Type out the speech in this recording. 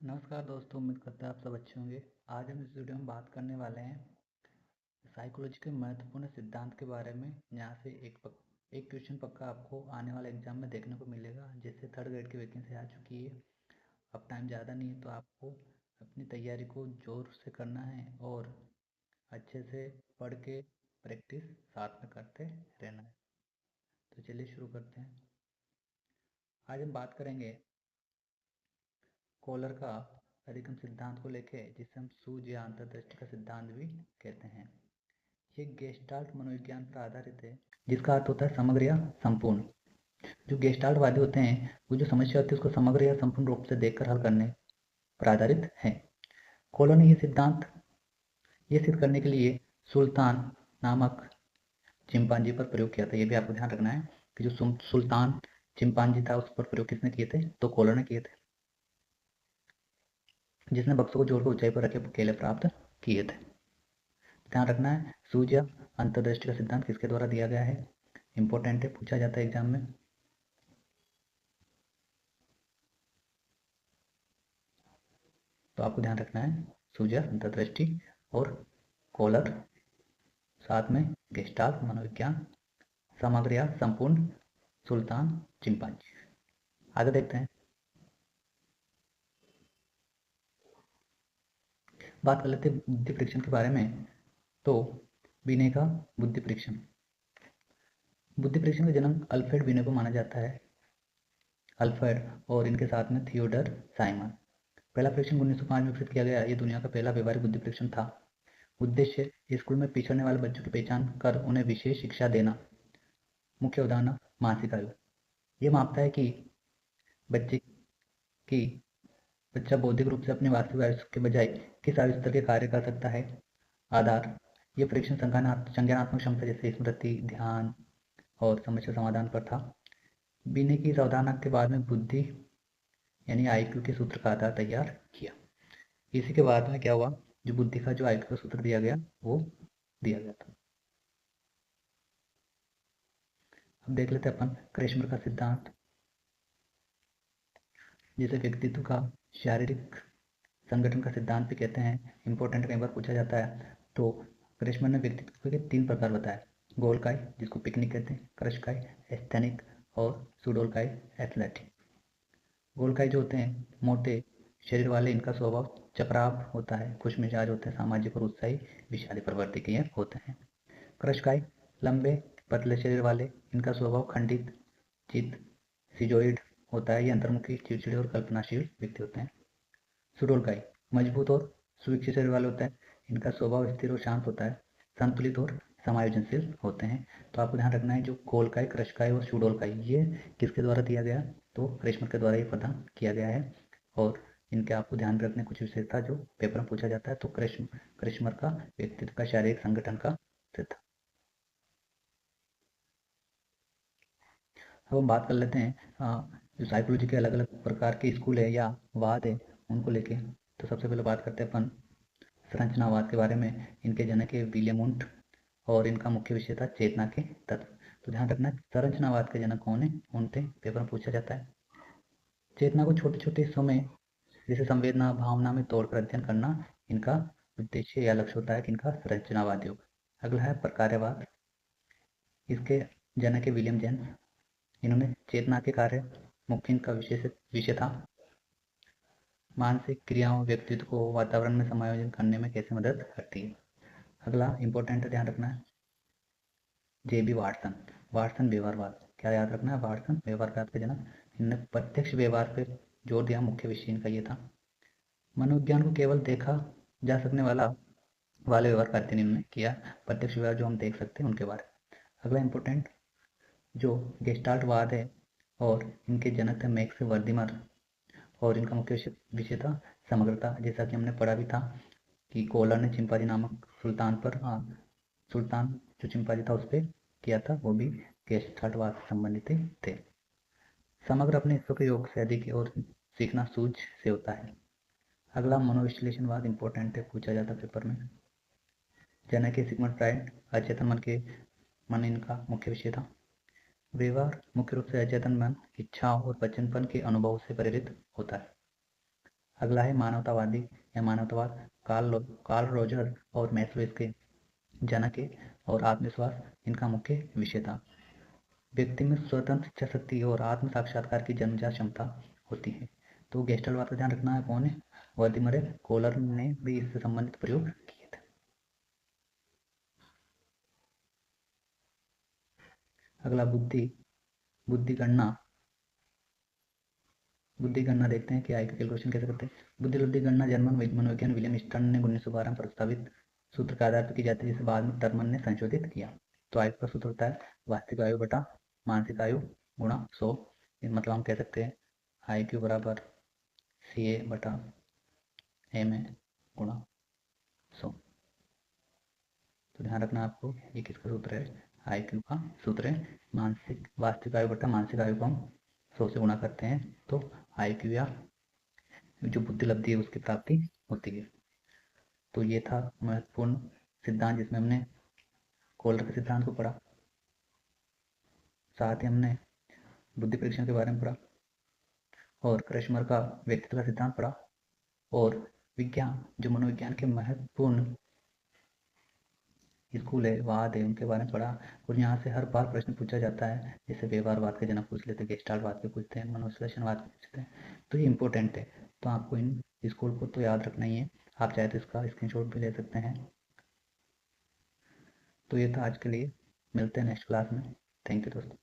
नमस्कार दोस्तों, उम्मीद करते हैं आप सब अच्छे होंगे। आज हम इस वीडियो में बात करने वाले हैं साइकोलॉजी के महत्वपूर्ण सिद्धांत के बारे में। यहाँ से एक क्वेश्चन पक्का आपको आने वाले एग्जाम में देखने को मिलेगा, जिससे थर्ड ग्रेड की वैकेंसी आ चुकी है। अब टाइम ज़्यादा नहीं है, तो आपको अपनी तैयारी को जोर से करना है और अच्छे से पढ़ के प्रैक्टिस साथ में करते रहना है। तो चलिए शुरू करते हैं। आज हम बात करेंगे कोलर का अधिगम सिद्धांत को लेके, जिसे हम सूझ या अंतर्दृष्टि का सिद्धांत भी कहते हैं। ये गेस्टाल्ट मनोविज्ञान पर आधारित है, जिसका अर्थ होता है समग्र या संपूर्ण। जो गेस्टाल्टवादी होते हैं, वो जो समस्या होती है उसको समग्र या संपूर्ण रूप से देखकर हल करने पर आधारित है। कोलर ने ये सिद्ध करने के लिए सुल्तान नामक चिंपांजी पर प्रयोग किया था। ये भी आपको ध्यान रखना है कि जो सुल्तान चिंपांजी था, उस पर प्रयोग किसने किए थे? तो कोलर ने किए थे, जिसने बक्सों को जोड़कर ऊंचाई पर रखे केले प्राप्त किए थे। ध्यान रखना है, सूझ या अंतर्दृष्टि का सिद्धांत किसके द्वारा दिया गया है? इंपॉर्टेंट है, पूछा जाता है एग्जाम में। तो आपको ध्यान रखना है सूझ या अंतर्दृष्टि और कोलर, साथ में गेस्टाल्ट मनोविज्ञान, समग्र या संपूर्ण, सुल्तान चिंपांजी। आगे देखते हैं। बात कर लेते हैं बुद्धि परीक्षण के बारे में। तो बिने का बुद्धि परीक्षण का जन्म अल्फ्रेड बिने को माना जाता है। अल्फ्रेड और इनके साथ में थियोडर साइमन। पहला परीक्षण 1905 में विकसित किया गया। ये दुनिया का पहला व्यवहारिक बुद्धि परीक्षण था। उद्देश्य स्कूल में पिछड़ने वाले बच्चों की पहचान कर उन्हें विशेष शिक्षा देना। मुख्य उदाहरण मानसिक आयु। ये मापता है कि बच्चे की बच्चा बौद्धिक रूप से अपने वास्तविक आयु के बजाय किस आयु स्तर के कार्य कर सकता है। आधार। ये परीक्षण संज्ञानात्मक क्षमता जैसे स्मृति, ध्यान और समस्या समाधान पर था। बिने की इस अवधारणा के बाद में बुद्धि यानी आईक्यू के सूत्र का आधार तैयार किया। इसी के बाद में क्या हुआ? जो बुद्धि का जो आईक्यू का सूत्र दिया गया, वो दिया गया था। अब देख लेते हैं अपन क्रेशमर का सिद्धांत, जिसे व्यक्तित्व का शारीरिक संगठन का सिद्धांत भी कहते हैं। इंपॉर्टेंट कई बार पूछा जाता है। तो क्रेशमर ने व्यक्तित्व के 3 प्रकार बताए। गोलकाय, जिसको पिकनिक कहते हैं, क्रशकाय एस्थेनिक और सुडोलकाय एथलेटिक। गोलकाय जो होते हैं मोटे शरीर वाले, इनका स्वभाव चपराव होता है, खुश मिजाज होते हैं, सामाजिक और उत्साही, विषादी प्रवृत्ति के होते हैं। क्रशकाय लंबे पतले शरीर वाले, इनका स्वभाव खंडित चित्त सिजोइड होता है। ये अंतर्मुखी, चिड़चिड़े और कल्पनाशील व्यक्ति होते हैं। सुडोलकाई मजबूत और सुविकसित शरीर वाले होते हैं। इनका स्वभाव स्थिर और शांत होता है, संतुलित और समायोजनशील होते हैं। तो आपको ध्यान रखना है, जो गोलकाई, क्रशकाई और सुडोलकाई, ये किसके द्वारा दिया गया? तो क्रेशमर के द्वारा ये प्रदान किया गया है। और इनके आपको ध्यान रखने कुछ विशेषता जो पेपर में पूछा जाता है। तो क्रेशमर का व्यक्तित्व का शारीरिक संगठन का सिद्धांत। अब हम बात कर लेते हैं जो साइकोलॉजी के अलग अलग प्रकार के स्कूल है या वाद है, उनको लेके। तो सबसे पहले बात करते हैं अपन संरचनावाद के बारे में। इनके जनक है विलियम वुंट और इनका मुख्य विषय था चेतना के तत्व। तो ध्यान रखना, संरचनावाद के जनक कौन है? उनसे पेपर में पूछा जाता है। चेतना को छोटे छोटे हिस्सों में, जैसे संवेदना भावना में तोड़कर अध्ययन करना इनका उद्देश्य या लक्ष्य होता है कि इनका संरचनावाद योग। अगला है प्रकार्यवाद। इसके जनक है विलियम जेम्स। इन्होंने चेतना के कार्य मुख्य इनका विषय था मानसिक क्रियाओं व्यक्तित्व को वातावरण में समायोजन करने में कैसे मदद करती है। अगला इंपॉर्टेंट ध्यान रखना है जेबी वाटसन। वाटसन व्यवहारवाद। क्या याद रखना है? वाटसन व्यवहारवाद के जनक। इन्होंने प्रत्यक्ष व्यवहार पर जोर दिया, मुख्य विषय इनका ये था। मनोविज्ञान को केवल देखा जा सकने वाले व्यवहार का अध्ययन इन्होंने किया। प्रत्यक्ष व्यवहार जो हम देख सकते हैं उनके बारे में। अगला इंपॉर्टेंट जो गेस्टाल्टवाद है और इनके जनक थे मैक्स वर्दिमर और इनका मुख्य विषय था समग्रता। जैसा कि हमने पढ़ा भी था कि कोलर ने चिंपांजी नामक सुल्तान पर, सुल्तान जो चिंपांजी था उस पर किया था, वो भी गेस्टाल्टवाद से संबंधित थे। समग्र अपने हिस्सों के योग से अधिक और सीखना सूझ से होता है। अगला मनोविश्लेषणवाद इंपॉर्टेंट है, पूछा जाता पेपर में। जनक है सिगमंड फ्राइड। अचेतन मन इनका मुख्य विषय था। व्यवहार मुख्य रूप से अचेतन मन इच्छाओं और बचपन के अनुभव से प्रेरित होता है। अगला है मानवतावादी या मानवतावाद। कार्ल रोजर और मैस्लो इसके जनक है और आत्मविश्वास इनका मुख्य विषय था। व्यक्ति में स्वतंत्र इच्छा शक्ति और आत्म साक्षात्कार की जन्मजात क्षमता होती है। तो गेस्टल्ट का ध्यान रखना है कौन है? वर्दीमर कोलर ने भी इससे संबंधित प्रयोग किए थे। अगला बुद्धि गणना देखते हैं कि आई क्यू कैलकुलेशन कैसे करते हैं। बुद्धि गणना जर्मन मनोविज्ञान विलियम स्टर्न ने 1912 में प्रस्तावित सूत्र के आधार पर की जाती है, जिसे बाद में टर्मन ने संशोधित किया। तो आई का सूत्र होता है वास्तविक आयु बटा मानसिक आयु गुणा 100। मतलब हम कह सकते हैं आई क्यू बराबर सी ए बटा एम ए गुणा 100। तो ध्यान रखना आपको, ये किसका सूत्र है? आई क्यू का सूत्र है। मानसिक वास्तविक आयु बटा मानसिक आयु को हम 100 से गुणा करते हैं तो आई क्यू या जो बुद्धि लब्धि है उसकी प्राप्ति होती है। तो ये था महत्वपूर्ण सिद्धांत जिसमें हमने कोलर के सिद्धांत को पढ़ा, साथ ही हमने बुद्धि परीक्षण के बारे में पढ़ा और क्रैशमर का व्यक्तित्व का सिद्धांत पढ़ा और विज्ञान जो मनोविज्ञान के महत्वपूर्ण स्कूल है वाद है उनके बारे में पढ़ा। और यहाँ से हर बार प्रश्न पूछा जाता है, जैसे व्यवहारवाद के जनक पूछ लेते हैं, गेस्टाल्टवाद के पूछते हैं, मनोविश्लेषणवाद के पूछते हैं। तो ये इंपॉर्टेंट है, तो आपको इन स्कूल को तो याद रखना ही है। आप चाहे तो इसका स्क्रीनशॉट भी ले सकते हैं। तो ये था आज के लिए, मिलते हैं नेक्स्ट क्लास में। थैंक यू दोस्तों।